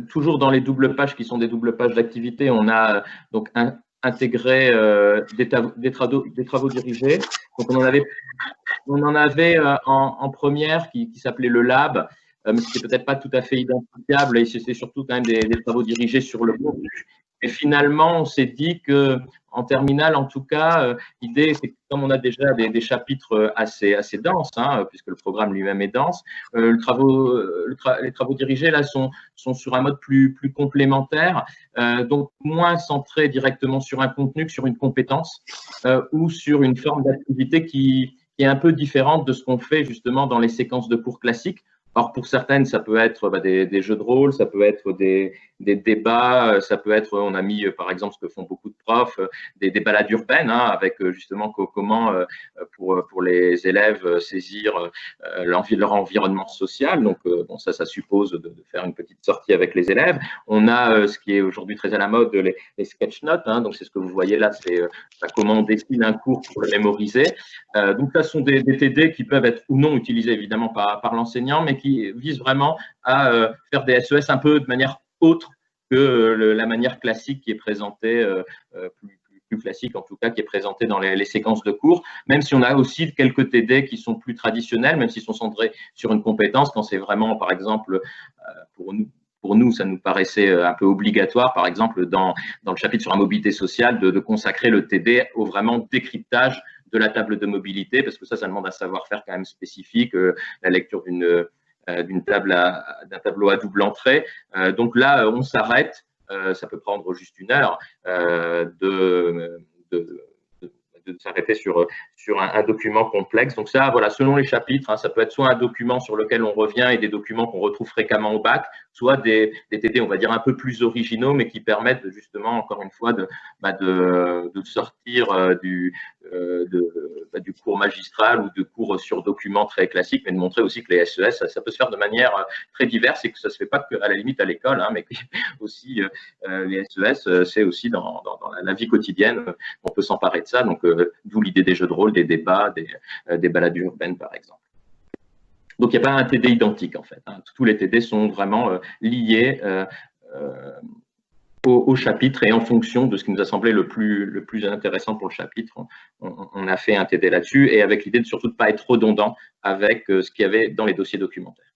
toujours dans les doubles pages qui sont des doubles pages d'activité, on a donc intégré des travaux dirigés. Donc on en avait en première qui s'appelait le lab, mais c'était peut-être pas tout à fait identifiable et c'était surtout quand même des travaux dirigés sur le contenu. Et finalement, on s'est dit que en terminale, en tout cas, l'idée, c'est que comme on a déjà des chapitres assez denses, hein, puisque le programme lui-même est dense, les travaux dirigés là sont sur un mode plus complémentaire, donc moins centré directement sur un contenu que sur une compétence ou sur une forme d'activité qui est un peu différente de ce qu'on fait justement dans les séquences de cours classiques. Or, pour certaines, ça peut être des jeux de rôle, ça peut être des débats, ça peut être, on a mis par exemple ce que font beaucoup de profs, des balades urbaines, hein, avec justement comment pour les élèves saisir leur environnement social. Donc, bon, ça suppose de faire une petite sortie avec les élèves. On a ce qui est aujourd'hui très à la mode, les sketch notes. Hein, donc, c'est ce que vous voyez là, c'est comment on dessine un cours pour le mémoriser. Donc, ça sont des TD qui peuvent être ou non utilisés évidemment par l'enseignant, mais qui visent vraiment à faire des SES un peu de manière autre que la manière classique qui est présentée, plus classique en tout cas, qui est présentée dans les séquences de cours, même si on a aussi quelques TD qui sont plus traditionnels, même s'ils sont centrés sur une compétence, quand c'est vraiment, par exemple, pour nous, ça nous paraissait un peu obligatoire, par exemple, dans le chapitre sur la mobilité sociale, de consacrer le TD au vraiment décryptage de la table de mobilité, parce que ça demande un savoir-faire quand même spécifique, la lecture d'un tableau à double entrée. Donc là, on s'arrête, ça peut prendre juste une heure de s'arrêter sur un document complexe. Donc ça, voilà, selon les chapitres, hein, ça peut être soit un document sur lequel on revient et des documents qu'on retrouve fréquemment au bac, soit des TD, on va dire, un peu plus originaux, mais qui permettent justement, encore une fois, de sortir du cours magistral ou de cours sur documents très classiques, mais de montrer aussi que les SES, ça peut se faire de manière très diverse et que ça ne se fait pas qu'à la limite à l'école, hein, mais aussi les SES, c'est aussi dans la vie quotidienne, on peut s'emparer de ça. Donc, d'où l'idée des jeux de rôle, des débats, des balades urbaines, par exemple. Donc, il n'y a pas un TD identique, en fait. Hein. Tous les TD sont vraiment liés au chapitre et en fonction de ce qui nous a semblé le plus intéressant pour le chapitre, on a fait un TD là-dessus et avec l'idée de surtout de ne pas être redondant avec ce qu'il y avait dans les dossiers documentaires.